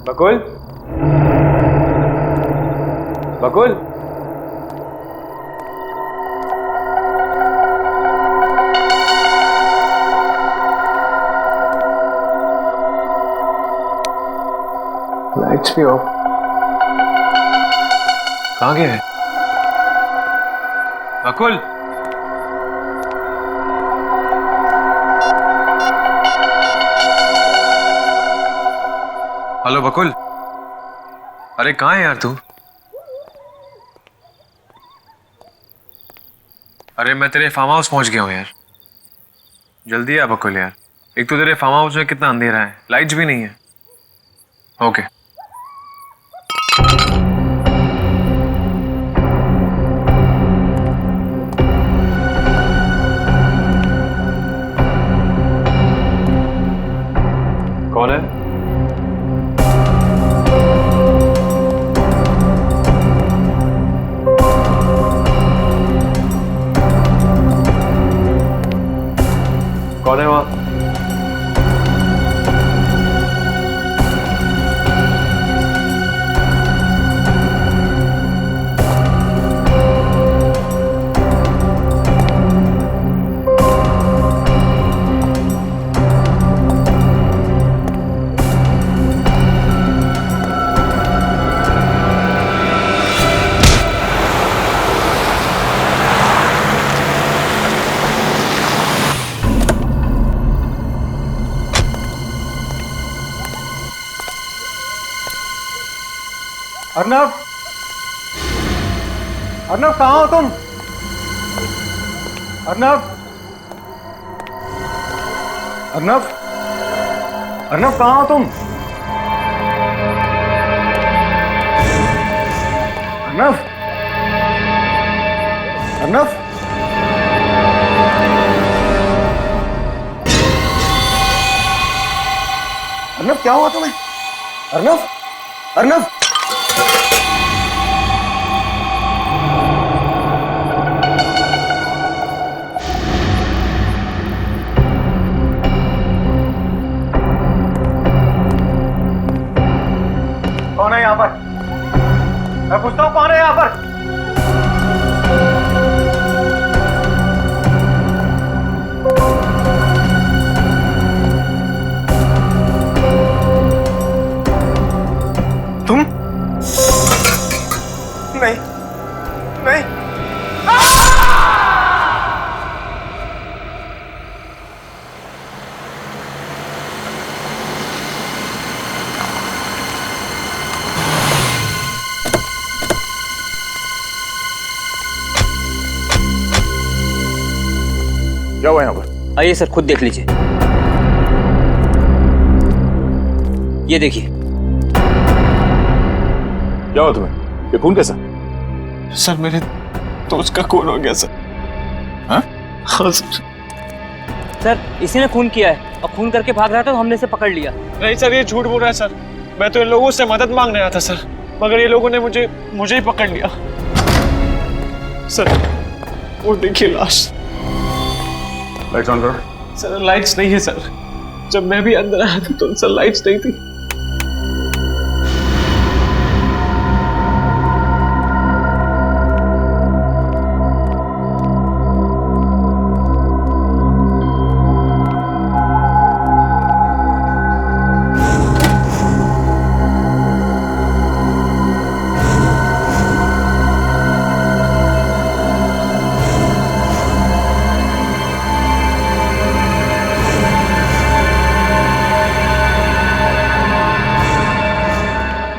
बकुल, बकुल, lights भी of. कहाँ गया है बकुल? हेलो बकुल, अरे कहाँ है यार तू? अरे मैं तेरे फार्म हाउस पहुंच गया हूँ यार, जल्दी आ बकुल यार। एक तो तेरे फार्म हाउस में कितना अंधेरा है, लाइट्स भी नहीं है। ओके। कौन है? कौन है वहां? अर्नव, अर्नव कहाँ हो तुम? अर्नव, अर्नव, अर्नव कहाँ हो तुम? अर्नव, अर्नव, अर्नव क्या हुआ तुम्हें? अर्नव, अर्नव, कौन है यहाँ पर? मैं पूछता हूँ कौन है यहाँ पर? तुम? नहीं, नहीं। क्या हुआ यहाँ पर? आइए सर, खुद देख लीजिए। ये देखिए। क्या हुआ तुम्हें? ये खून कैसा? सर मेरे दोस्त का खून हो गया सर। हाँ? हाँ सर। सर इसी ने खून किया है और खून करके भाग रहा था तो हमने इसे पकड़ लिया। नहीं सर, ये झूठ बोल रहा है सर। मैं तो इन लोगों से मदद मांगने आया था सर, मगर ये लोगों ने मुझे ही पकड़ लिया। सर वो देखिए लाश। लाइट्स ऑन करो। सर लाइट्स नहीं है सर, जब मैं भी अंदर आया था तो सर लाइट्स नहीं थी।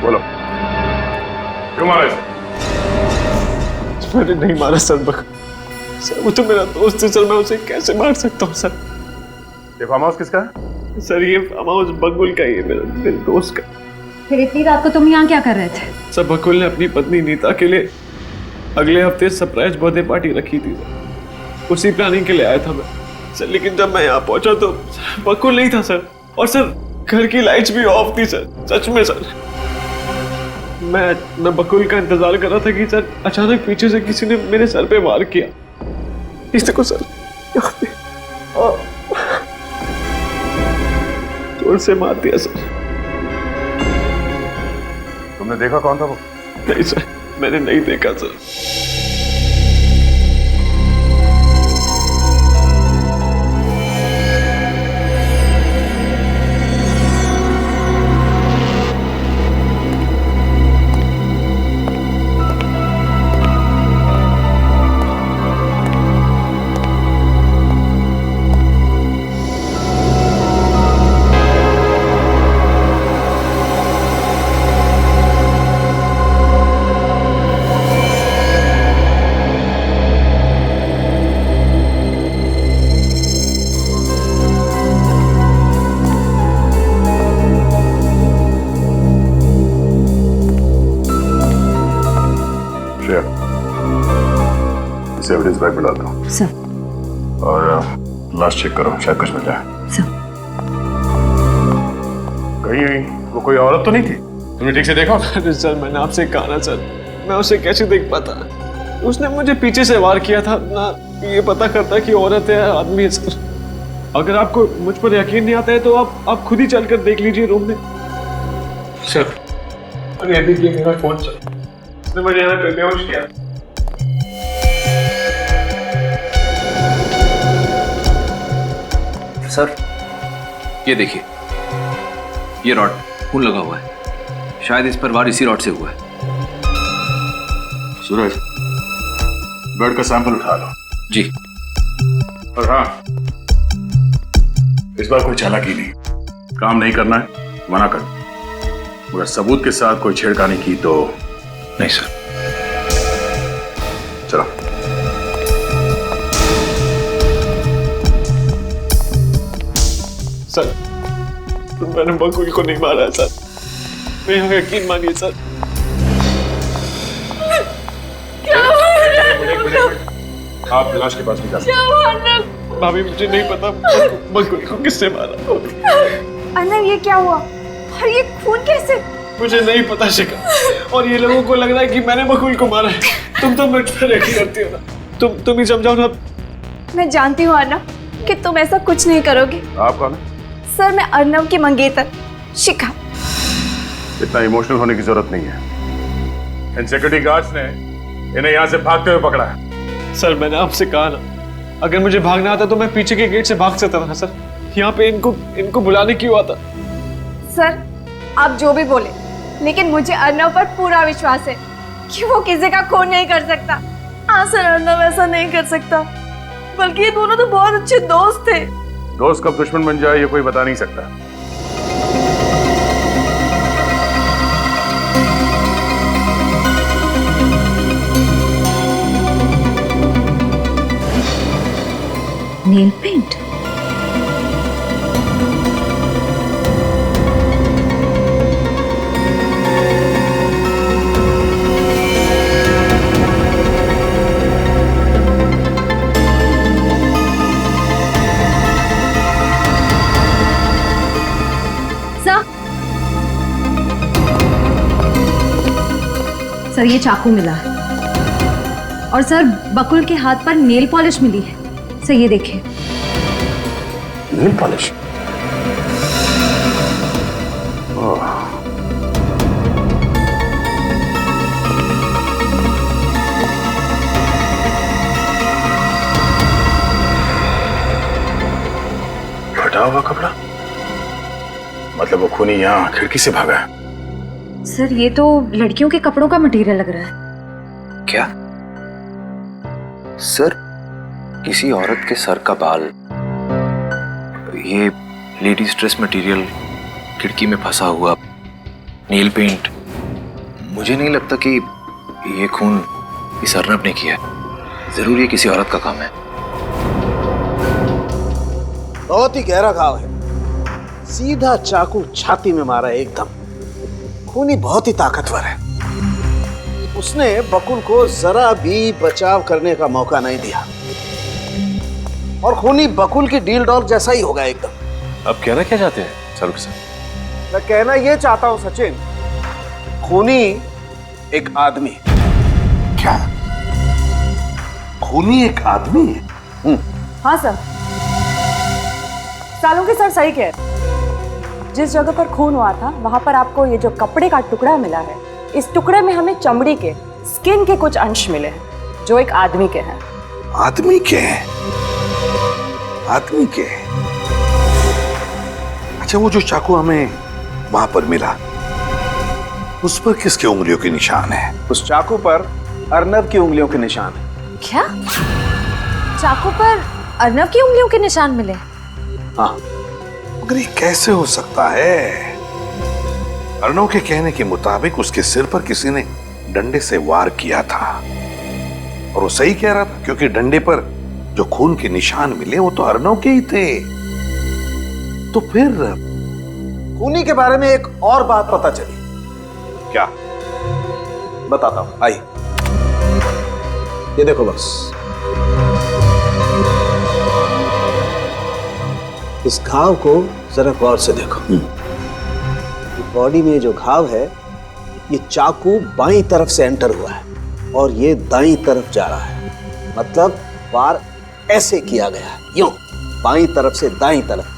बोलो, क्यों मारा इसे? मैंने नहीं मारा सर, सर वो तो मेरा दोस्त है सर, मैं उसे कैसे मार सकता हूँ सर? ये फार्म हाउस किसका है? सर ये फार्म हाउस बकुल का ही है, मेरे दोस्त का। फिर इतनी रात को तुम यहाँ क्या कर रहे थे? सर बकुल ने अपनी पत्नी नीता के लिए अगले हफ्ते सरप्राइज बर्थडे पार्टी रखी थी सर, उसी प्लानिंग के लिए आया था मैं सर। लेकिन जब मैं यहाँ पहुंचा तो बकुल नहीं था सर, और सर घर की लाइट्स भी ऑफ थी सर, सच में सर। मैं बकुल का इंतजार कर रहा था कि सर अचानक पीछे से किसी ने मेरे सर पे वार किया। इस देखो सर, यहाँ पे जोर से मार दिया सर। तुमने देखा कौन था वो? नहीं सर, मैंने नहीं देखा सर। श्रेया, इसे एविडेंस बैग में डाल दो सर। और लास्ट चेक करो, शायद कुछ मिल जाए। सर। कहीं वो कोई औरत तो नहीं थी? तुमने ठीक से देखा? अरे सर, मैंने आपसे कहा ना सर, मैं उसे कैसे देख पाता? उसने मुझे पीछे से वार किया था ना, ये पता करता कि औरत है आदमी है सर। अगर आपको मुझ पर यकीन नहीं आता है तो आप खुद ही चलकर देख लीजिए रूम में। सर, अरे देखिए मेरा फोन सर, उसने मुझे यहाँ पे बेहोश किया। सर, ये देखिए, ये रॉड खून लगा हुआ है, शायद इस पर वार इसी रॉड से हुआ है। सूरज, ब्लड का सैंपल उठा लो। जी। और हाँ, इस बार कोई चालाकी नहीं, काम नहीं करना है, मना कर। मगर सबूत के साथ कोई छेड़खानी की तो नहीं सर। चलो। सर, मैंने बकुल को नहीं मारा है सर, मेरा यकीन मानिए सर। आप लाश के पास निकाल। भाभी, मुझे नहीं पता बकुल को किसने मारा। अर्नव, ये क्या हुआ और ये खून कैसे? मुझे नहीं पता शिखा, और ये लोगों को लग रहा है कि मैंने बकुल को मारा है। तुम तो मुझ पर यकीन करती हो ना, तुम ही समझाओ ना। मैं जानती हूँ अर्नव कि तुम ऐसा कुछ नहीं करोगे। आप कौन है? सर, मैं अर्नव की मंगेतर शिखा। इतना इमोशनल होने की जरूरत नहीं है। इन सिक्योरिटी गार्ड्स ने इन्हें यहाँ से भागते हुए पकड़ा है। सर, मैंने आपसे कहा ना, अगर मुझे भागना आता तो मैं पीछे के गेट से भाग सकता था सर। यहाँ पे इनको बुलाने क्यों आता? सर, आप जो भी बोले, लेकिन मुझे अर्नव पर पूरा विश्वास है कि वो किसी का खून नहीं कर सकता। हाँ सर, अर्नव ऐसा नहीं कर सकता, बल्कि ये दोनों तो बहुत अच्छे दोस्त थे। दोस्त कब दुश्मन बन जाए ये कोई बता नहीं सकता। Nail paint? सर, ये चाकू मिला है, और सर बकुल के हाथ पर नेल पॉलिश मिली है। सर, ये देखिए। Nail polish? फटा हुआ कपड़ा? मतलब वो खूनी यहाँ खिड़की से भागा है? सर, ये तो लड़कियों के कपड़ों का मटेरियल लग रहा है। क्या? सर, किसी औरत के सर का बाल, ये लेडीज ड्रेस मटेरियल, खिड़की में फंसा हुआ नेल पेंट, मुझे नहीं लगता कि ये खून इस अर्नब ने किया है। जरूर ये किसी औरत का काम है। बहुत ही गहरा घाव है, सीधा चाकू छाती में मारा है एकदम। खूनी बहुत ही ताकतवर है, उसने बकुल को जरा भी बचाव करने का मौका नहीं दिया, और खूनी बकुल की डील डॉग जैसा ही होगा एकदम। अब कहना क्या चाहते हैं सर साहब? मैं कहना ये चाहता हूं सचिन, खूनी एक आदमी। क्या? खूनी एक आदमी है? हाँ सर, सालुंके सर सही कह रहे। जिस जगह पर खून हुआ था वहां पर आपको ये जो कपड़े का टुकड़ा मिला है, इस टुकड़े में हमें चमड़ी के, स्किन के कुछ अंश मिले हैं जो एक आदमी के हैं। आदमी के हैं? आदमी के? अच्छा, वो जो चाकू हमें वहां पर मिला, उस पर किसके उंगलियों के निशान है? उस चाकू पर अर्नब की उंगलियों के निशान है। क्या? चाकू पर अर्नब की उंगलियों के निशान मिले? हाँ, मगर ये कैसे हो सकता है? अर्नब के कहने के मुताबिक उसके सिर पर किसी ने डंडे से वार किया था, और वो सही कह रहा था, क्योंकि डंडे पर जो खून के निशान मिले वो तो अर्नब के ही थे। तो फिर खूनी के बारे में एक और बात पता चली। क्या? बताता हूं, आइए। ये देखो बस, इस घाव को जरा गौर से देखो। बॉडी में जो घाव है, ये चाकू बाईं तरफ से एंटर हुआ है और ये दाईं तरफ जा रहा है। मतलब वार ऐसे किया गया है, यूं बाईं तरफ से दाईं तरफ।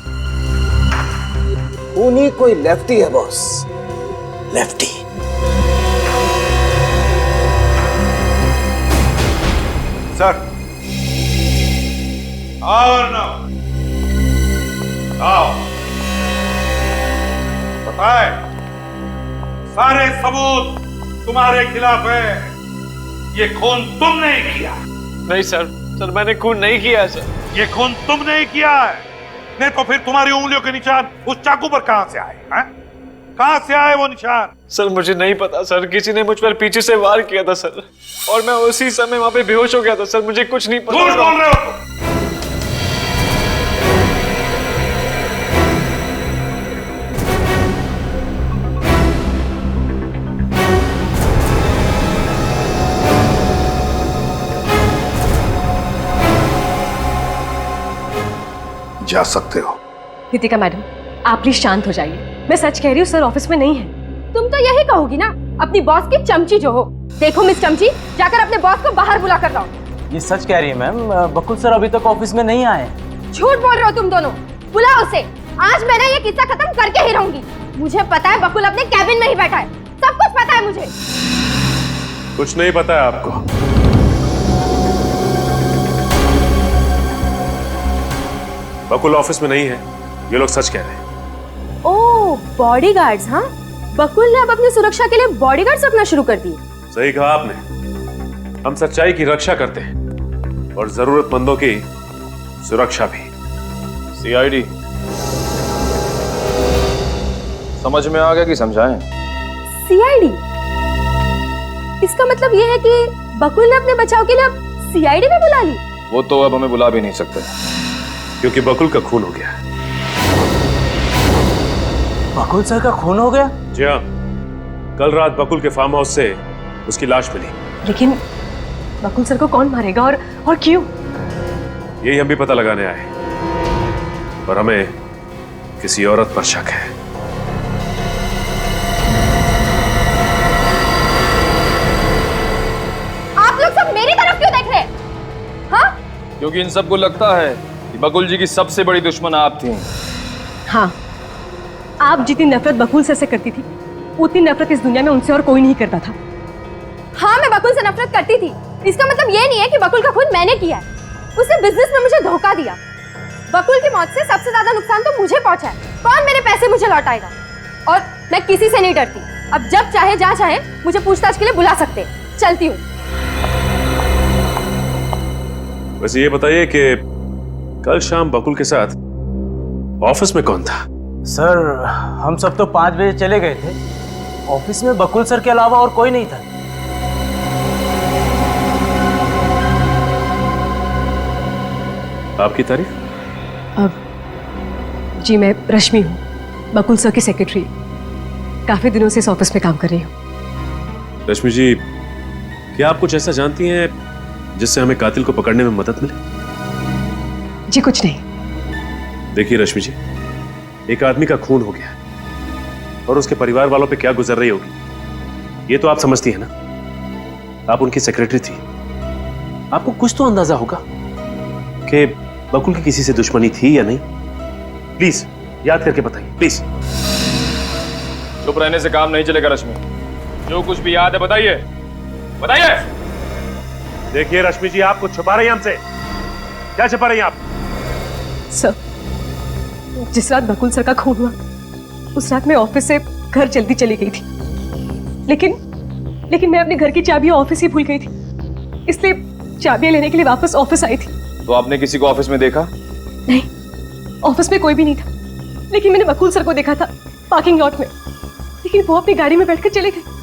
खूनी कोई लेफ्टी है बॉस, लेफ्टी। सर, आओ अर्नब, आओ। बताए, सारे सबूत तुम्हारे खिलाफ है। ये खून तुमने ही किया। नहीं सर, मैंने खून नहीं किया है सर। ये खून तुमने ही किया है, नहीं तो फिर तुम्हारी उंगलियों के निशान उस चाकू पर कहां से आए? हैं? कहां से आए वो निशान? सर मुझे नहीं पता सर, किसी ने मुझ पर पीछे से वार किया था सर, और मैं उसी समय वहां पे बेहोश हो गया था सर। मुझे कुछ नहीं पता। झूठ बोल रहे हो तुम। जा सकते हो। नितिका मैडम, आप प्लीज शांत हो जाइए। मैं सच कह रही हूँ, सर ऑफिस में नहीं है। तुम तो यही कहोगी ना, अपनी बॉस की चमची जो हो। देखो मिस चमची, जाकर अपने बॉस को बाहर बुला कर लाओ। ये सच कह रही है मैम, बकुल सर अभी तक ऑफिस में नहीं आए। झूठ बोल रहे हो तुम दोनों। बुलाओ उसे। आज मैंने ये किस्सा खत्म करके ही रहूंगी। मुझे पता है बकुल अपने कैबिन में ही बैठा है, सब कुछ पता है मुझे। कुछ नहीं पता है आपको। बकुल ऑफिस में नहीं है, ये लोग सच कह रहे हैं। ओह, बॉडीगार्ड्स। हाँ, बकुल ने अब अपनी सुरक्षा के लिए बॉडीगार्ड्स रखना शुरू कर दिए। सही कहा आपने। हम सच्चाई की रक्षा करते हैं और जरूरतमंदों की सुरक्षा भी। सीआईडी समझ में आ गया कि समझाएं? सीआईडी? इसका मतलब ये है कि बकुल ने अपने बचाव के लिए अब सीआईडी भी बुला ली। वो तो अब हमें बुला भी नहीं सकते, क्योंकि बकुल का खून हो गया। बकुल सर का खून हो गया? जी हाँ, कल रात बकुल के फार्म हाउस से उसकी लाश मिली। लेकिन बकुल सर को कौन मारेगा और क्यों? यही हम भी पता लगाने आए, पर हमें किसी औरत पर शक है। आप लोग सब मेरी तरफ क्यों देख रहे हैं? हाँ? क्योंकि इन सबको लगता है कि बकुल जी की सबसे बड़ी दुश्मन आप थी। हाँ, आप जितनी नफरत बकुल सर से करती थी, उतनी नफरत इस दुनिया में उनसे और कोई नहीं करता था। हाँ, मैं बकुल से नफरत करती थी। इसका मतलब ये नहीं है कि बकुल का खून मैंने किया है। उसने बिजनेस में मुझे धोखा दिया। बकुल की मौत से सबसे ज्यादा नुकसान तो मुझे पहुंचा है। कौन मेरे पैसे मुझे लौटाएगा? और मैं किसी से नहीं डरती। अब जब चाहे जहाँ चाहे मुझे पूछताछ के लिए बुला सकते। चलती हूँ। वैसे ये बताइए कि कल शाम बकुल के साथ ऑफिस में कौन था? सर हम सब तो 5 बजे चले गए थे। ऑफिस में बकुल सर के अलावा और कोई नहीं था। आपकी तारीफ? अब जी, मैं रश्मि हूँ, बकुल सर की सेक्रेटरी। काफी दिनों से इस ऑफिस में काम कर रही हूँ। रश्मि जी, क्या आप कुछ ऐसा जानती हैं जिससे हमें कातिल को पकड़ने में मदद मिले? जी कुछ नहीं। देखिए रश्मि जी, एक आदमी का खून हो गया और उसके परिवार वालों पे क्या गुजर रही होगी, ये तो आप समझती हैं ना। आप उनकी सेक्रेटरी थी, आपको कुछ तो अंदाजा होगा कि बकुल की किसी से दुश्मनी थी या नहीं। प्लीज याद करके बताइए, प्लीज। चुप रहने से काम नहीं चलेगा रश्मि। जो कुछ भी याद है बताइए, बताइए। देखिए रश्मि जी, आपको छुपा रही हैं हमसे। क्या छुपा रही हैं आप? सर, जिस रात बकुल सर का खून हुआ उस रात मैं ऑफिस से घर जल्दी चली गई थी, लेकिन मैं अपने घर की चाबियां ऑफिस ही भूल गई थी, इसलिए चाबियां लेने के लिए वापस ऑफिस आई थी। तो आपने किसी को ऑफिस में देखा? नहीं, ऑफिस में कोई भी नहीं था, लेकिन मैंने बकुल सर को देखा था पार्किंग लॉट में, लेकिन वो अपनी गाड़ी में बैठकर चले गए।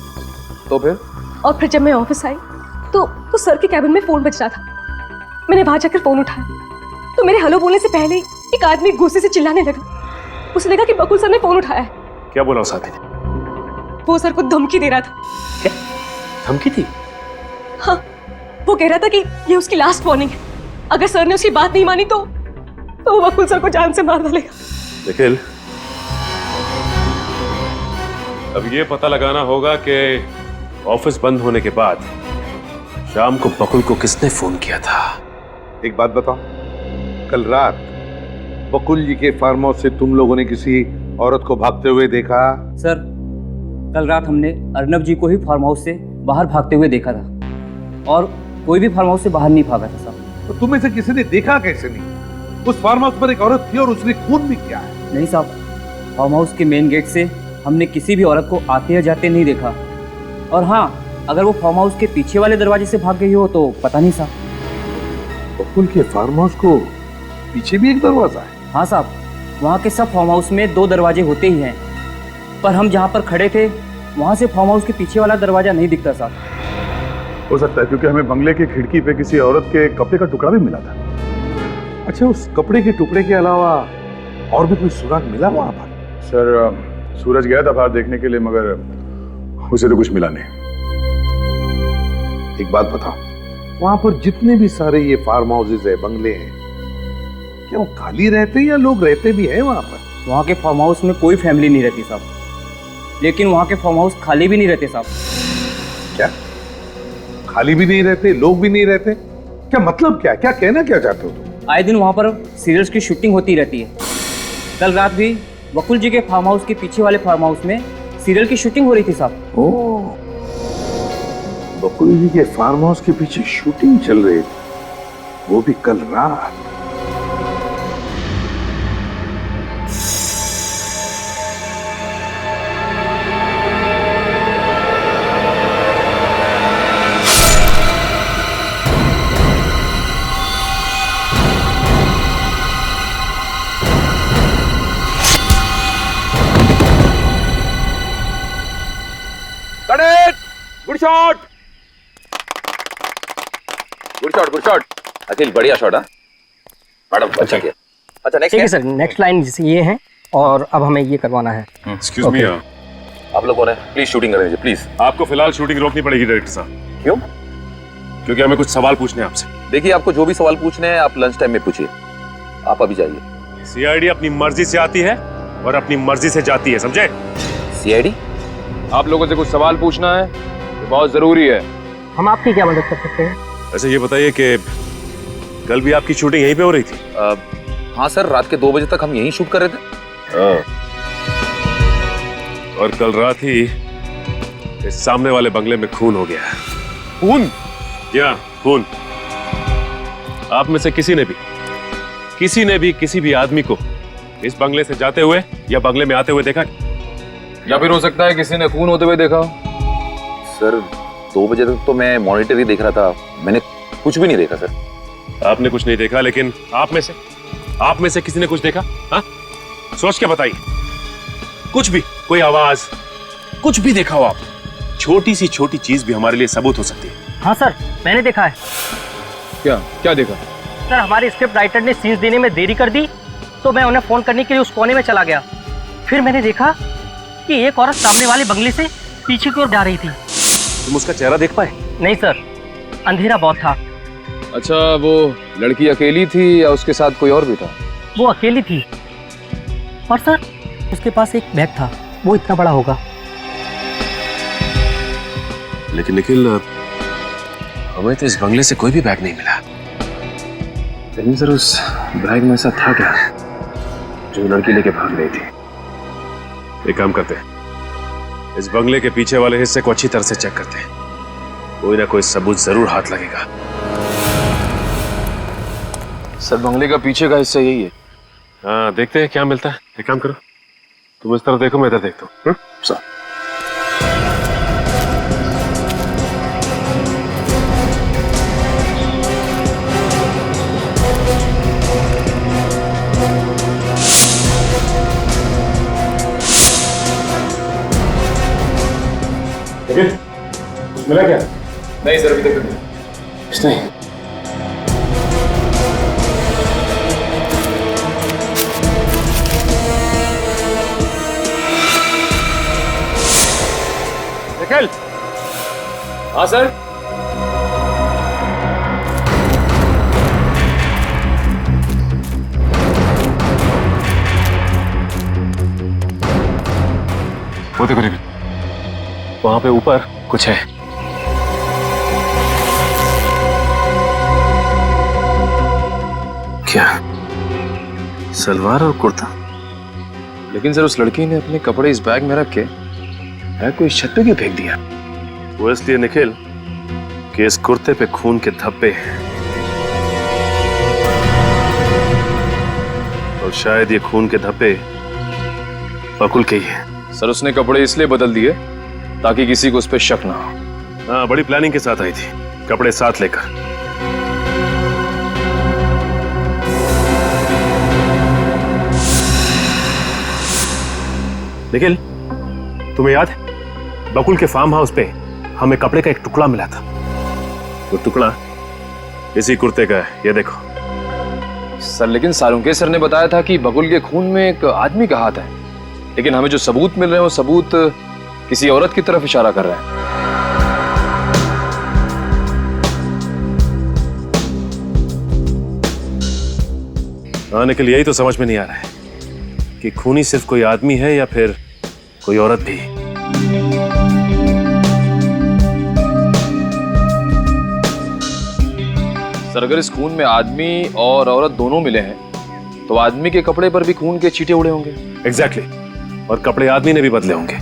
तो फिर? और फिर जब मैं ऑफिस आई तो सर के कैबिन में फोन बज रहा था। मैंने वहां जाकर फोन उठाया तो मेरे हेलो बोलने से पहले ही एक आदमी गुस्से से चिल्लाने लगा। उसे लगा कि बकुल सर ने फोन उठाया है। क्या बोला उस आदमी ने? वो सर को धमकी दे रहा था। क्या धमकी थी? हाँ, वो कह रहा था कि ये उसकी लास्ट वार्निंग है, अगर सर ने उसकी बात नहीं मानी तो वो बकुल सर को जान से मार डालेगा। निखिल, अब ये पता लगाना होगा कि ऑफिस बंद होने के बाद शाम को बकुल को किसने फोन किया था। एक बात बताओ, कल रात बकुल जी के फार्म हाउस से तुम लोगों ने किसी औरत को भागते हुए देखा? सर, कल रात हमने अर्नब जी को ही फार्म हाउस से बाहर भागते हुए देखा था और कोई भी फार्म हाउस से बाहर नहीं भागा था साहब। तो तुम्हें से किसी ने देखा कैसे नहीं? उस फार्म हाउस पर एक औरत थी और उसने खून भी किया है। नहीं साहब, फार्म हाउस के मेन गेट से हमने किसी भी औरत को आते या जाते नहीं देखा। और हाँ, अगर वो फार्म हाउस के पीछे वाले दरवाजे से भाग गई हो तो पता नहीं साहब। बकुल के फार्म हाउस को पीछे भी एक दरवाजा है? हाँ साहब, वहाँ के सब फार्म हाउस में 2 दरवाजे होते ही हैं, पर हम जहाँ पर खड़े थे वहाँ से फार्म हाउस के पीछे वाला दरवाजा नहीं दिखता साहब। हो सकता है क्योंकि हमें बंगले की खिड़की पे किसी औरत के कपड़े का टुकड़ा भी मिला था। अच्छा, उस कपड़े के टुकड़े के अलावा और भी कोई सुराग मिला वहां पर? सर, सूरज गया था बाहर देखने के लिए, मगर उसे तो कुछ मिला नहीं। एक बात बताओ, वहां पर जितने भी सारे ये फार्म हाउसेज है, बंगले हैं, क्या वो खाली रहते हैं या लोग रहते भी हैं वहां पर? वहाँ के फार्म हाउस में कोई फैमिली नहीं रहती साहब, लेकिन वहाँ के फार्म हाउस खाली भी नहीं रहते साहब। क्या खाली भी नहीं रहते, लोग भी नहीं रहते? क्या मतलब क्या कहना क्या चाहते हो तुम? आए दिन वहाँ पर सीरियल्स की शूटिंग होती रहती है। कल रात भी बकुल जी के फार्म हाउस के पीछे वाले फार्म हाउस में सीरियल की शूटिंग हो रही थी साहब। ओह, बकुल जी के फार्म हाउस के पीछे शूटिंग चल रही थी, वो भी कल रात। Good shot, good shot, good shot. Akhil, बढ़िया शॉट। हाँ मैडम, अच्छा किया। अच्छा, नेक्स्ट। ठीक है सर, नेक्स्ट लाइन ये है और अब हमें ये करवाना है। एक्सक्यूज मी, आप लोग कौन है? प्लीज शूटिंग कर लीजिए प्लीज। आपको फिलहाल शूटिंग रोकनी पड़ेगी डायरेक्टर साहब। क्यों? क्योंकि हमें कुछ सवाल पूछने हैं आपसे। देखिए, आपको जो भी सवाल पूछने हैं आप लंच टाइम में पूछिए। आप अभी जाइए। सीआईडी अपनी मर्जी से आती है और अपनी मर्जी से जाती है, समझे? सीआईडी? आप लोगों से कुछ सवाल पूछना है, ये बहुत जरूरी है। हम आपकी क्या मदद कर सकते हैं? ऐसे ये बताइए कि कल भी आपकी शूटिंग यहीं पे हो रही थी? हाँ सर, रात के 2 बजे तक हम यहीं शूट कर रहे थे। और कल रात ही इस सामने वाले बंगले में खून हो गया। खून? क्या खून? आप में से किसी ने भी किसी भी आदमी को इस बंगले से जाते हुए या बंगले में आते हुए देखा? या फिर हो सकता है किसी ने खून होते हुए देखा। सर, 2 बजे तक तो मैं मॉनिटर ही देख रहा था, मैंने कुछ भी नहीं देखा सर। आपने कुछ नहीं देखा, लेकिन आप में से किसी ने कुछ देखा? हाँ, सोच के बताइए। कुछ भी, कोई आवाज, कुछ भी देखा हो आप? छोटी सी छोटी चीज भी हमारे लिए सबूत हो सकती है। हाँ सर, मैंने देखा है। क्या देखा? सर, हमारे स्क्रिप्ट राइटर ने सीन्स देने में देरी कर दी तो मैं उन्हें फोन करने के लिए उस कोने में चला गया। फिर मैंने देखा कि एक औरत सामने वाले बंगले से पीछे की ओर जा रही थी। तुम उसका चेहरा देख पाए? नहीं सर, अंधेरा बहुत था। अच्छा, वो लड़की अकेली थी या उसके साथ कोई और भी था? वो अकेली थी और सर उसके पास एक बैग था, वो इतना बड़ा होगा। लेकिन निखिल, हमें तो इस बंगले से कोई भी बैग नहीं मिला। लेकिन सर, उस बैग में ऐसा था क्या जो लड़की लेके भाग रही थी? एक काम करते हैं, इस बंगले के पीछे वाले हिस्से को अच्छी तरह से चेक करते हैं, कोई ना कोई सबूत जरूर हाथ लगेगा। सर बंगले का पीछे का हिस्सा यही है। हाँ देखते हैं क्या मिलता है। एक काम करो, तुम इस तरफ देखो, मैं इधर देखता हूँ। सर मिला क्या? नहीं सर, अभी तक कुछ नहीं। निखिल। हाँ सर। वो देखो निखिल, वहां पे ऊपर कुछ है। क्या? सलवार और कुर्ता? लेकिन सर उस लड़की ने अपने कपड़े इस बैग में रख के कोई छत पे क्यों फेंक दिया? वो इसलिए निखिल कि इस कुर्ते पे खून के धब्बे हैं और शायद ये खून के धब्बे बकुल के ही हैं। सर उसने कपड़े इसलिए बदल दिए ताकि किसी को उस पर शक ना हो। हाँ, बड़ी प्लानिंग के साथ आई थी, कपड़े साथ लेकर। निखिल, तुम्हें याद है बकुल के फार्म हाउस पे हमें कपड़े का एक टुकड़ा मिला था? वो टुकड़ा इसी कुर्ते का है, ये देखो। सर लेकिन सालुंके सर ने बताया था कि बकुल के खून में एक आदमी का हाथ है, लेकिन हमें जो सबूत मिल रहे हैं वो सबूत किसी औरत की तरफ इशारा कर रहे हैं। हाँ निखिल, यही तो समझ में नहीं आ रहा है कि खूनी सिर्फ कोई आदमी है या फिर कोई औरत भी। सर अगर इस खून में आदमी और औरत दोनों मिले हैं तो आदमी के कपड़े पर भी खून के छींटे उड़े होंगे। एग्जैक्टली, और कपड़े आदमी ने भी बदले होंगे।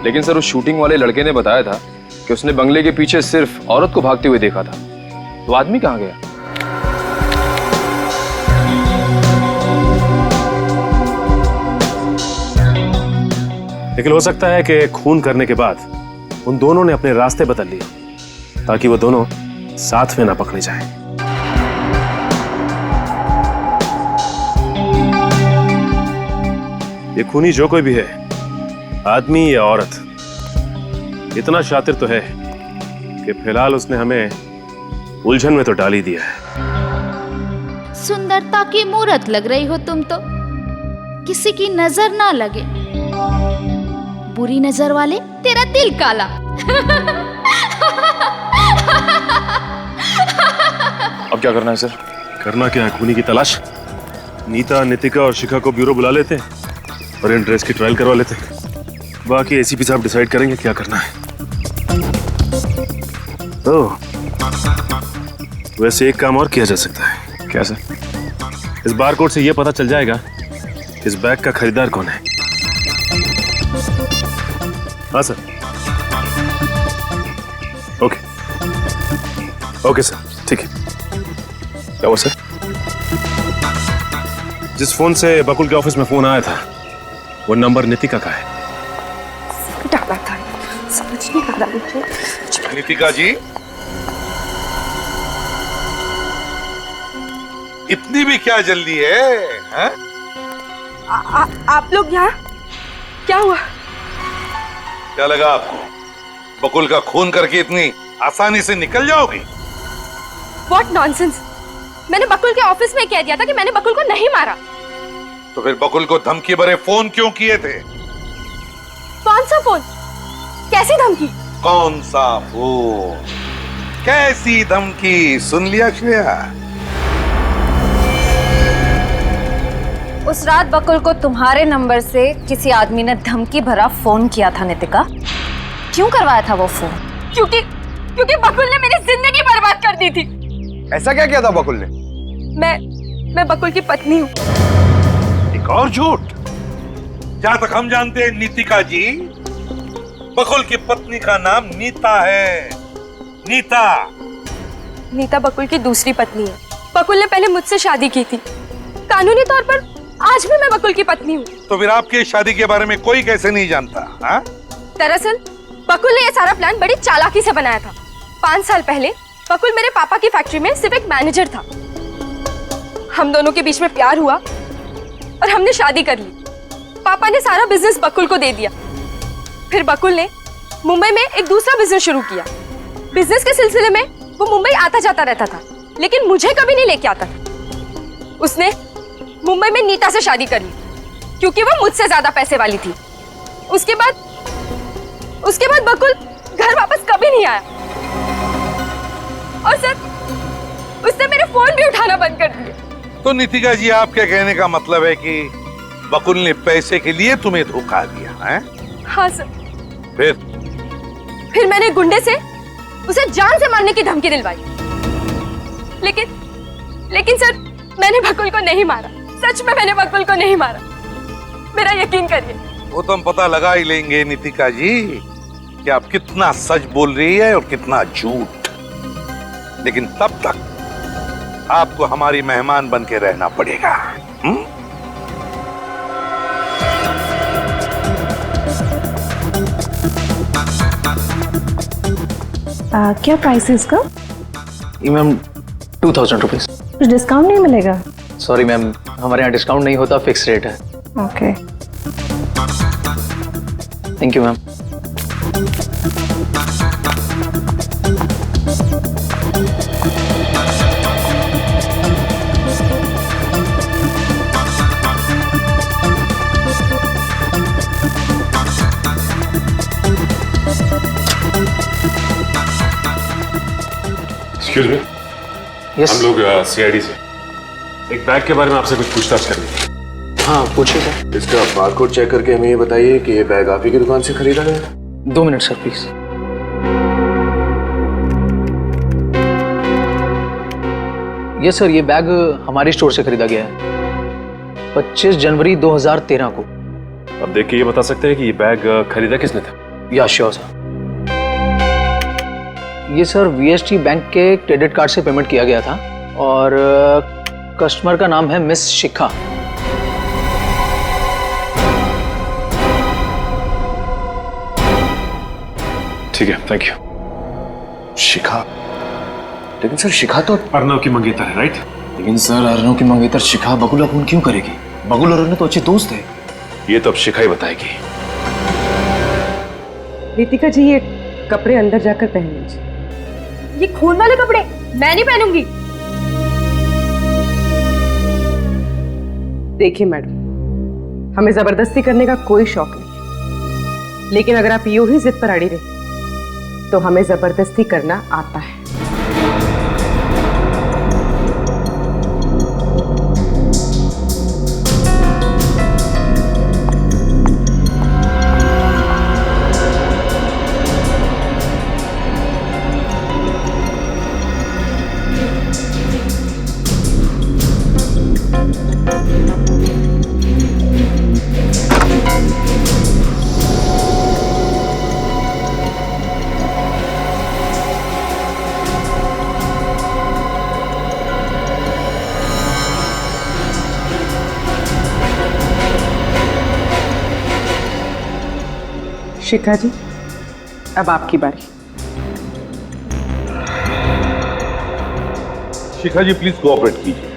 लेकिन सर उस शूटिंग वाले लड़के ने बताया था कि उसने बंगले के पीछे सिर्फ औरत को भागते हुए देखा था, तो आदमी कहाँ गया? लेकिन हो सकता है कि खून करने के बाद उन दोनों ने अपने रास्ते बदल लिए ताकि वो दोनों साथ में ना पकड़े जाएं। ये खूनी जो कोई भी है, आदमी या औरत, इतना शातिर तो है कि फिलहाल उसने हमें उलझन में तो डाल ही दिया है। सुंदरता की मूरत लग रही हो तुम तो, किसी की नजर ना लगे, बुरी नजर वाले तेरा दिल काला। अब क्या करना है सर? करना क्या है, खूनी की तलाश। नीता, नितिका और शिखा को ब्यूरो बुला लेते और इन ड्रेस की ट्रायल करवा लेते, बाकी एसीपी साहब डिसाइड करेंगे क्या करना है। ओह, वैसे एक काम और किया जा सकता है। क्या सर? इस बारकोड से यह पता चल जाएगा कि इस बैग का खरीदार कौन है। हाँ सर। ओके ओके सर, ठीक है। क्या हुआ सर? जिस फोन से बकुल के ऑफिस में फोन आया था वो नंबर नितिका का है। डाला था, समझ नहीं आ रहा मुझे। नितिका जी, इतनी भी क्या जल्दी है? आप लोग यहाँ? क्या हुआ? क्या लगा आपको बकुल का खून करके इतनी आसानी से निकल जाओगी? What nonsense! मैंने बकुल के ऑफिस में कह दिया था कि मैंने बकुल को नहीं मारा। तो फिर बकुल को धमकी भरे फोन क्यों किए थे? कौन सा फोन? कैसी धमकी? कौन सा फोन? कैसी धमकी? सुन लिया श्रेया? उस रात बकुल को तुम्हारे नंबर से किसी आदमी ने धमकी भरा फोन किया था नितिका। क्यों करवाया था वो फोन? क्योंकि बकुल ने मेरी जिंदगी बर्बाद कर दी थी। ऐसा क्या किया था बकुल ने? मैं बकुल की पत्नी हूँ। एक और झूठ। जहां तक हम जानते हैं नीतिका जी, बकुल की पत्नी का नाम नीता है। नीता। नीता बकुल की दूसरी पत्नी है। बकुल ने पहले मुझसे शादी की थी। कानूनी तौर पर आज भी मैं बकुल की पत्नी हूँ। तो फिर आपकी शादी के बारे में कोई कैसे नहीं जानता? हाँ? दरअसल बकुल ने यह सारा प्लान बड़ी चालाकी से बनाया था। 5 साल पहले बकुल मेरे पापा की फैक्ट्री में सिर्फ एक मैनेजर था। हम दोनों के बीच में प्यार हुआ और हमने शादी कर ली। पापा ने सारा बिजनेस बकुल को दे दिया। फिर बकुल ने मुंबई में एक दूसरा बिजनेस शुरू किया। बिजनेस के सिलसिले में वो मुंबई आता जाता रहता था, लेकिन मुझे कभी नहीं लेके आता था। उसने मुंबई में नीता से शादी कर ली क्योंकि वो मुझसे ज्यादा पैसे वाली थी। उसके बाद बकुल घर वापस कभी नहीं आया। और सर, उसने मेरे फोन भी उठाना बंद कर दिया। तो नीतिका जी, आपके कहने का मतलब है कि बकुल ने पैसे के लिए तुम्हें धोखा दिया है? हाँ सर। फिर मैंने गुंडे से उसे जान से मारने की धमकी दिलवाई। लेकिन सर, मैंने बकुल को नहीं मारा। सच में मैंने बकुल को नहीं मारा। मेरा यकीन करिए। वो तो हम पता लगा ही लेंगे नीतिका जी कि आप कितना सच बोल रही है और कितना झूठ। लेकिन तब तक आपको हमारी मेहमान बन के रहना पड़ेगा। क्या प्राइस है इसका? ये मैम 2000 रुपीज। कुछ डिस्काउंट नहीं मिलेगा? सॉरी मैम, हमारे यहाँ डिस्काउंट नहीं होता, फिक्स रेट है। Okay. Thank you ma'am. Excuse me. Yes. हम लोग सीआईडी से एक बैग के बारे में आपसे कुछ पूछताछ करनी थी। हाँ पूछिए सर। इसका बारकोड चेक करके हमें ये बताइए कि ये बैग आप ही की दुकान से खरीदा गया है? 2 मिनट सर प्लीज। ये सर, ये बैग हमारे स्टोर से खरीदा गया है 25 जनवरी 2013 को। अब देख के ये बता सकते हैं कि ये बैग खरीदा किसने था? या श्योर सर। ये सर वीएसटी बैंक के क्रेडिट कार्ड से पेमेंट किया गया था और कस्टमर का नाम है मिस शिखा। ठीक है, थैंक यू। शिखा? लेकिन सर, शिखा तो अर्नव की मंगेतर है, राइट? लेकिन सर, अर्नव की मंगेतर शिखा बकुल का खून क्यों करेगी? बकुल और अर्नव तो अच्छे दोस्त थे। ये तो अब शिखा ही बताएगी। नीतिका जी, ये कपड़े अंदर जाकर पहन लीजिए। ये खून वाले कपड़े मैं नहीं पहनूंगी। देखिए मैडम, हमें जबरदस्ती करने का कोई शौक नहीं, लेकिन अगर आप यूं ही जिद पर अड़ी रहे तो हमें जबरदस्ती करना आता है। शिखा जी, अब आपकी बारी। शिखा जी, प्लीज कोऑपरेट कीजिए।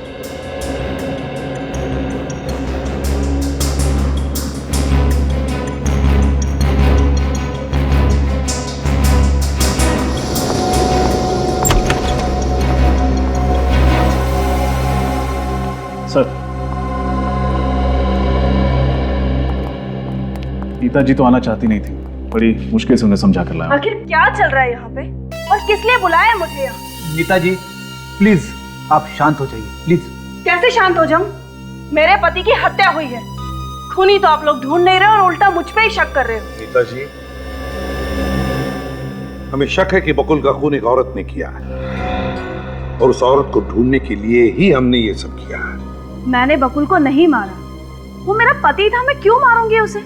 सर, नीता जी तो आना चाहती नहीं थी, बड़ी मुश्किल से उन्हें समझा कर लाया। आखिर क्या चल रहा है यहाँ पे और किस लिए बुलाया है मुझे यहाँ? नीता जी प्लीज आप शांत हो जाइए, प्लीज। कैसे शांत हो जाऊं? मेरे पति की हत्या हुई है। खूनी तो आप लोग ढूंढ नहीं रहे और उल्टा मुझ पे ही शक कर रहे हो। नीता जी, हमें शक है कि बकुल का खून एक औरत ने किया है। और उस औरत को ढूंढने के लिए ही हमने ये सब किया है। मैंने बकुल को नहीं मारा, वो मेरा पति था, मैं क्यों मारूंगी उसे?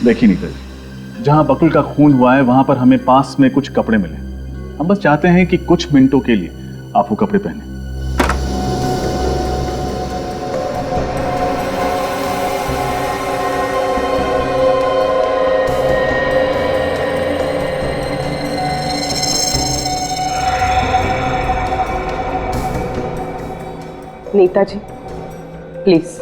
देखिए नीता जी, जहां बकुल का खून हुआ है वहां पर हमें पास में कुछ कपड़े मिले। हम बस चाहते हैं कि कुछ मिनटों के लिए आप वो कपड़े पहने। नीता जी प्लीज।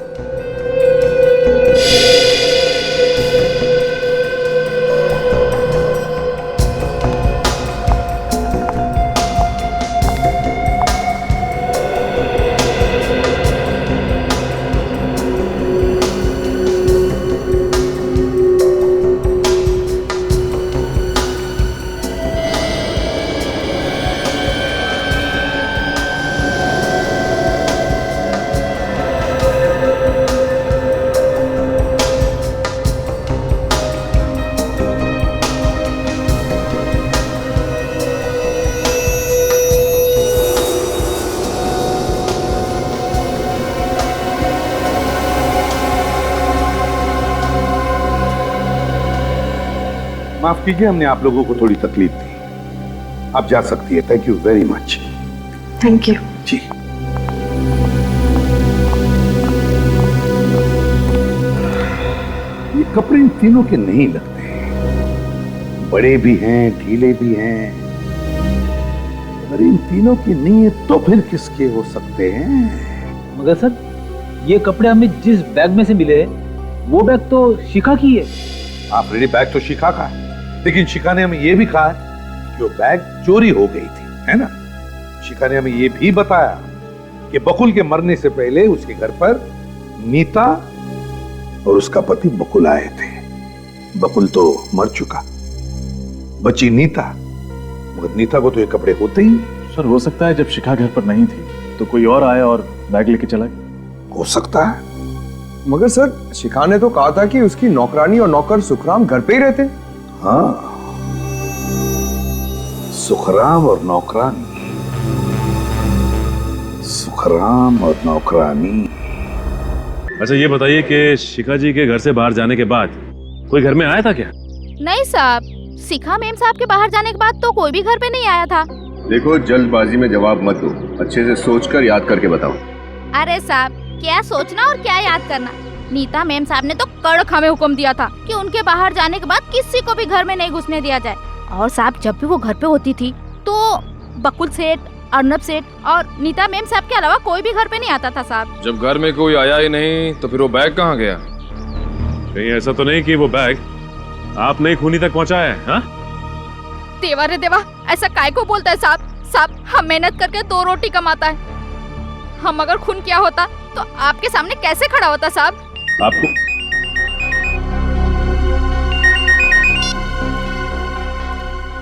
माफ कीजिए, हमने आप लोगों को थोड़ी तकलीफ दी। आप जा सकती है। Thank you very much. Thank you. जी। ये कपड़े इन तीनों के नहीं लगते, बड़े भी हैं, ढीले भी हैं। अगर इन तीनों की नहीं है तो फिर किसके हो सकते हैं? मगर सर, ये कपड़े हमें जिस बैग में से मिले वो बैग तो शिखा की है। ऑलरेडी बैग तो शिखा का है, लेकिन शिखा ने हमें यह भी कहा कि वो बैग चोरी हो गई थी, है ना? शिखा ने हमें यह भी बताया कि बकुल के मरने से पहले उसके घर पर नीता और उसका पति बकुल आए थे। बकुल तो मर चुका, बची नीता, मगर नीता को तो ये कपड़े होते ही। सर हो सकता है जब शिखा घर पर नहीं थी तो कोई और आया और बैग लेके चला गया। हो सकता है। मगर सर, शिखा ने तो कहा था कि उसकी नौकरानी और नौकर सुखराम घर पे ही रहते। हाँ, सुखराम और नौकरानी, सुखराम और नौकरानी। अच्छा ये बताइए कि शिखा जी के घर से बाहर जाने के बाद कोई घर में आया था क्या? नहीं साहब, शिखा मैम साहब के बाहर जाने के बाद तो कोई भी घर पे नहीं आया था। देखो, जल्दबाजी में जवाब मत दो, अच्छे से सोचकर याद करके बताओ। अरे साहब, क्या सोचना और क्या याद करना। नीता मैम साहब ने तो कड़क हमें हुक्म दिया था कि उनके बाहर जाने के बाद किसी को भी घर में नहीं घुसने दिया जाए। और साहब, जब भी वो घर पे होती थी तो बकुल सेठ, अर्नब सेठ और नीता मैम साहब के अलावा कोई भी घर पे नहीं आता था साहब। जब घर में कोई आया ही नहीं तो फिर वो बैग कहाँ गया? कहीं ऐसा तो नहीं कि वो बैग आपने ही खूनी तक पहुंचाया है? हाँ? देवा रे देवा, ऐसा काय को बोलता है साहब? साहब, हम मेहनत करके 2 रोटी कमाता है। हम अगर खून किया होता तो आपके सामने कैसे खड़ा होता साहब? आपको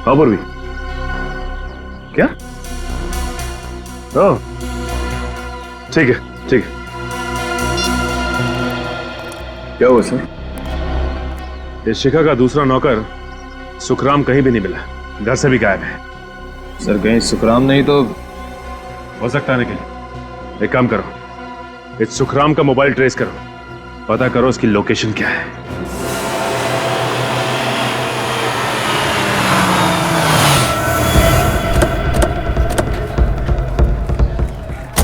हाँ भी क्या? ओह, ठीक है ठीक है। क्या हुआ सर? इस शिखा का दूसरा नौकर सुखराम कहीं भी नहीं मिला, घर से भी गायब है। सर कहीं सुखराम नहीं तो? हो सकता है निखिल, एक काम करो, इस सुखराम का मोबाइल ट्रेस करो, पता करो उसकी लोकेशन क्या है।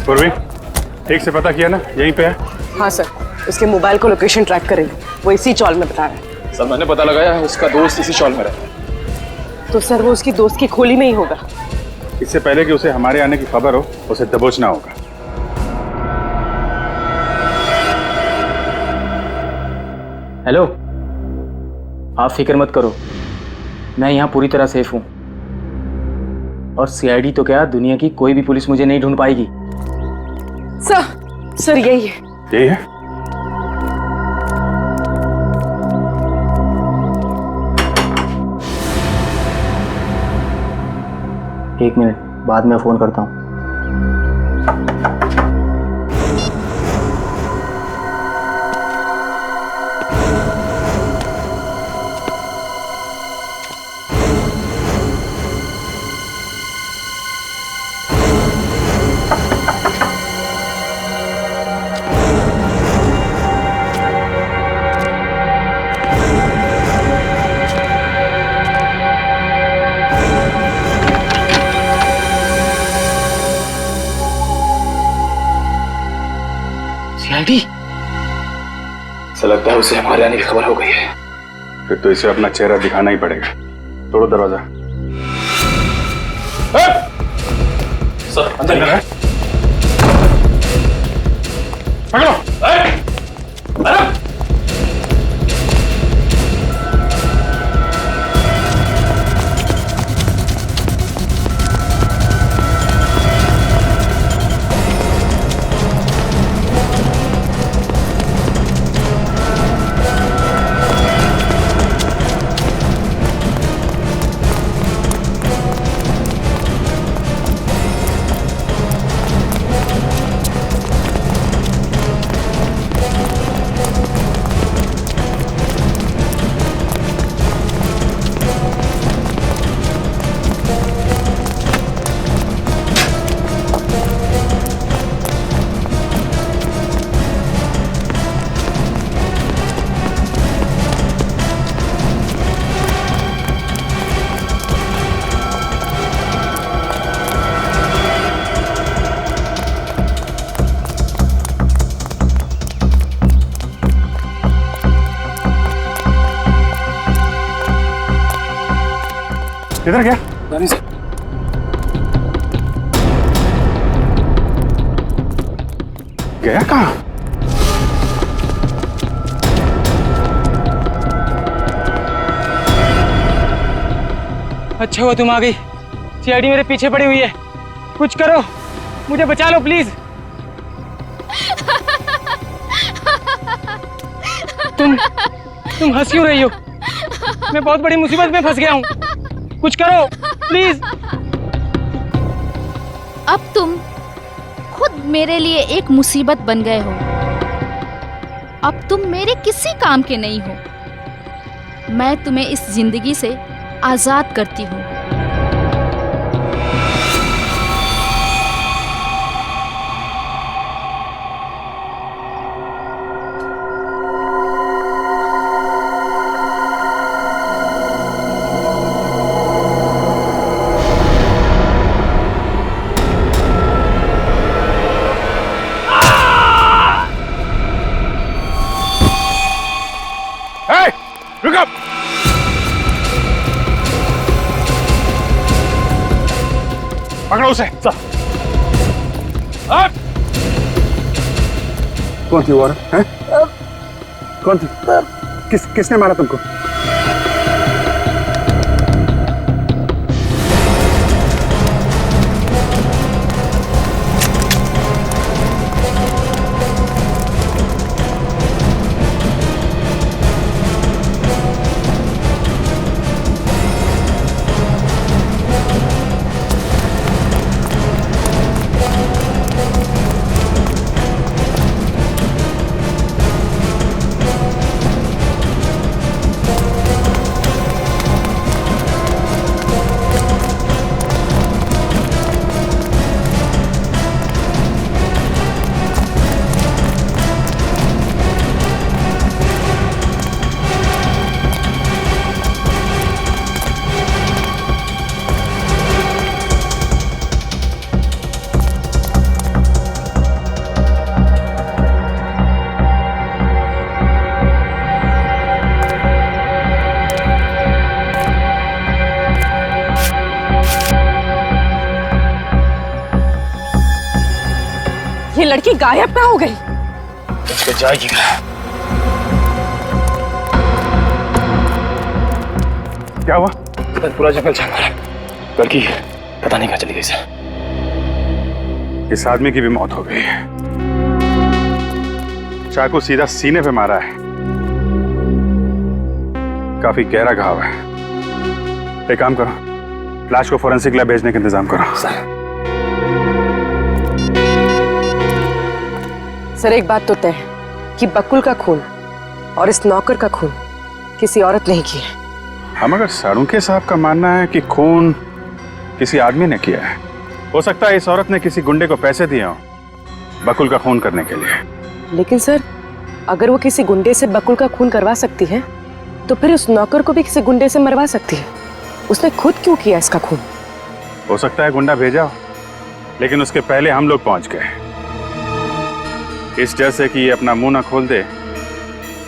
पूर्वी, ठीक से पता किया ना, यहीं पे है? हाँ सर, उसके मोबाइल को लोकेशन ट्रैक करेंगे, वो इसी चौल में बता रहा है। सर मैंने पता लगाया है, उसका दोस्त इसी चौल में रहता है। तो सर वो उसकी दोस्त की खोली में ही होगा। इससे पहले कि उसे हमारे आने की खबर हो, उसे दबोचना होगा। हेलो, आप फिक्र मत करो, मैं यहाँ पूरी तरह सेफ हूँ। और सीआईडी तो क्या, दुनिया की कोई भी पुलिस मुझे नहीं ढूंढ पाएगी। सर यही है। यही है? एक मिनट, बाद में फोन करता हूँ। सीआईडी? ऐसा लगता है उसे हमारे आने की खबर हो गई है। फिर तो इसे अपना चेहरा दिखाना ही पड़ेगा। तोड़ो दरवाजा। सर अंदर है। पकड़ो। किधर गया? गाड़ी से। गया कहाँ? अच्छा हुआ तुम आ गई। सीआईडी मेरे पीछे पड़ी हुई है। कुछ करो, मुझे बचा लो प्लीज। तुम हंस क्यों रही हो? मैं बहुत बड़ी मुसीबत में फंस गया हूँ। कुछ करो प्लीज। अब तुम खुद मेरे लिए एक मुसीबत बन गए हो। अब तुम मेरे किसी काम के नहीं हो। मैं तुम्हें इस जिंदगी से आजाद करती हूँ। पकड़ो उसे। कौन थी वो औरत? हैं? कौन थी? किसने मारा तुमको? ये लड़की गायब कहाँ हो गई? इसके जाएगी। क्या हुआ? पूरा जंगल छान मारा। लड़की पता नहीं कहाँ चली गई सर। इस आदमी की भी मौत हो गई। चाकू सीधा सीने पे मारा है। काफी गहरा घाव है। एक काम करो, लाश को फोरेंसिक लैब भेजने का इंतजाम करो। सर एक बात तो तय है कि बकुल का खून और इस नौकर का खून किसी औरत नहीं किया है। हम अगर साळुंखे साहब का मानना है कि खून किसी आदमी ने किया है, हो सकता है इस औरत ने किसी गुंडे को पैसे दिए हों बकुल का खून करने के लिए। लेकिन सर अगर वो किसी गुंडे से बकुल का खून करवा सकती है तो फिर उस नौकर को भी किसी गुंडे से मरवा सकती है। उसने खुद क्यों किया इसका खून? हो सकता है गुंडा भेजा हो, लेकिन उसके पहले हम लोग पहुंच गए। इस डर से कि ये अपना मुंह ना खोल दे,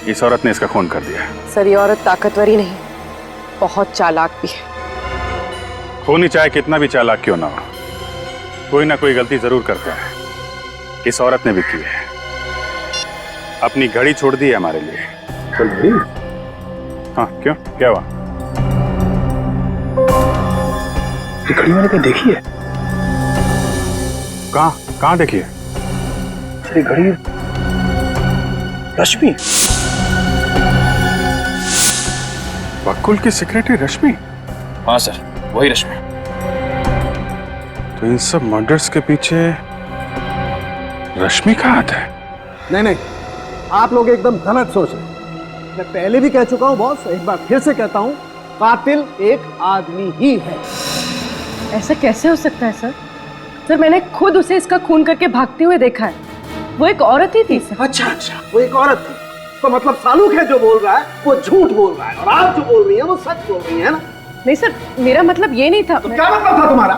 इस औरत ने इसका खून कर दिया। सर ये औरत ताकतवर ही नहीं, बहुत चालाक भी है। खूनी चाहे कितना भी चालाक क्यों ना हो, कोई ना कोई गलती जरूर करता है। इस औरत ने भी की है, अपनी घड़ी छोड़ दी है हमारे लिए। चल घड़ी? हाँ क्यों, क्या हुआ? घड़ी मैंने कहीं देखी है। कहाँ देखी है? तेरी घड़ी रश्मि, बकुल की सेक्रेटरी रश्मि? हाँ सर, वही रश्मि। तो इन सब मर्डर्स के पीछे रश्मि का हाथ है? नहीं, आप लोग एकदम गलत सोच रहे हैं। मैं पहले भी कह चुका हूं बॉस, एक बार फिर से कहता हूं, कातिल एक आदमी ही है। ऐसा कैसे हो सकता है सर? सर मैंने खुद उसे इसका खून करके भागते हुए देखा है। वो एक औरत ही थी सर। अच्छा, वो एक औरत थी तो मतलब सालूक है जो बोल रहा है वो झूठ बोल रहा है, और आप जो बोल रही हैं वो सच बोल रही है ना? नहीं सर, मेरा मतलब ये नहीं था। तो क्या मतलब था तुम्हारा?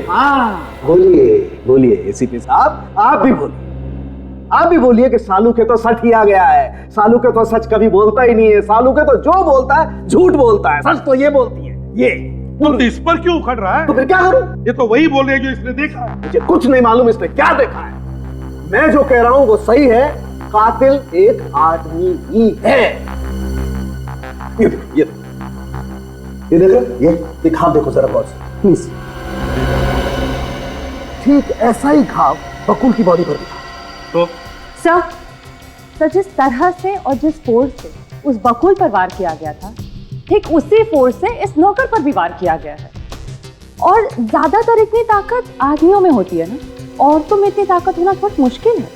हाँ बोलिए एसीपी साहब, आप भी बोलिए कि सालू के तो सच ही आ गया है। सालू के तो सच कभी बोलता ही नहीं है। सालू के तो जो बोलता है झूठ बोलता है, सच तो ये बोलती है ये। तुम इस पर क्यों उखड़ रहा है? तो फिर क्या करूं? ये तो वही बोल रही है जो इसने देखा है। मुझे कुछ नहीं मालूम इसने क्या देखा है। मैं जो कह रहा हूं वो सही है, कातिल एक आदमी ही है। ये देखो, ये घाव देखो जरा बॉस प्लीज। ठीक ऐसा ही घाव बकुल की बॉडी पर दिखा। तो सर जिस तरह से और जिस फोर्स से उस बकुल पर वार किया गया था, ठीक उसी फोर्स से इस नौकर पर भी वार किया गया है। और ज्यादातर इतनी ताकत आदमियों में होती है ना, औरतों में इतनी ताकत होना बहुत मुश्किल है।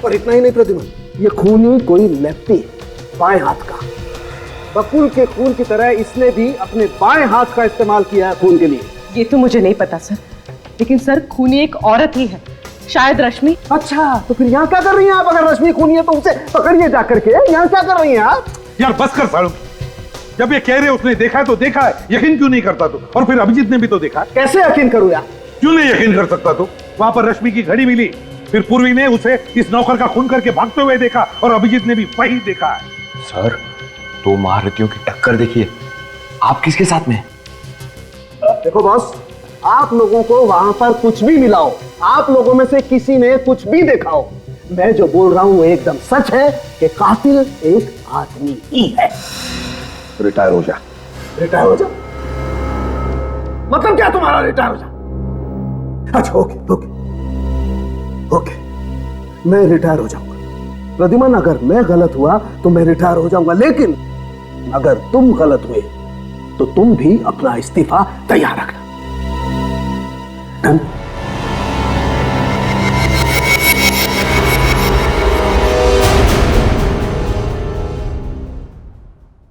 और इतना ही नहीं प्रतिमा, ये खून ही कोई लेफ्टी बाएं हाथ का। बकुल के खून की तरह इसने भी अपने बाएं हाथ का इस्तेमाल किया है खून के लिए। ये तो मुझे नहीं पता सर, लेकिन सर खूनी एक औरत ही है, शायद रश्मि। अच्छा तो फिर यहाँ क्या कर रही हैं आप? अगर रश्मि खूनी है तो उसे पकड़िए जाकर के। यहाँ क्या कर रही हैं आप? यार बस कर सालू, जब ये कह रहे उसने देखा है तो देखा है, यकीन क्यों नहीं करता तू? और फिर अभिजीत ने भी तो देखा। कैसे यकीन करूं यार? क्यों नहीं यकीन कर सकता तू? वहां पर रश्मि की घड़ी मिली, फिर पूर्वी ने उसे इस नौकर का खून करके भागते हुए देखा, और अभिजीत ने भी वही देखा है। सर, दो महारथियों की टक्कर देखिए, आप किसके साथ में? देखो बॉस, आप लोगों को वहां पर कुछ भी मिला हो, आप लोगों में से किसी ने कुछ भी देखा हो, मैं जो बोल रहा हूं वो एकदम सच है कि कातिल एक आदमी ही है। रिटायर हो जा। रिटायर हो जा? मतलब क्या तुम्हारा रिटायर हो जा? अच्छा ओके, मैं रिटायर हो जाऊंगा। प्रद्युमन अगर मैं गलत हुआ तो मैं रिटायर हो जाऊंगा, लेकिन अगर तुम गलत हुए तो तुम भी अपना इस्तीफा तैयार रखना। डन?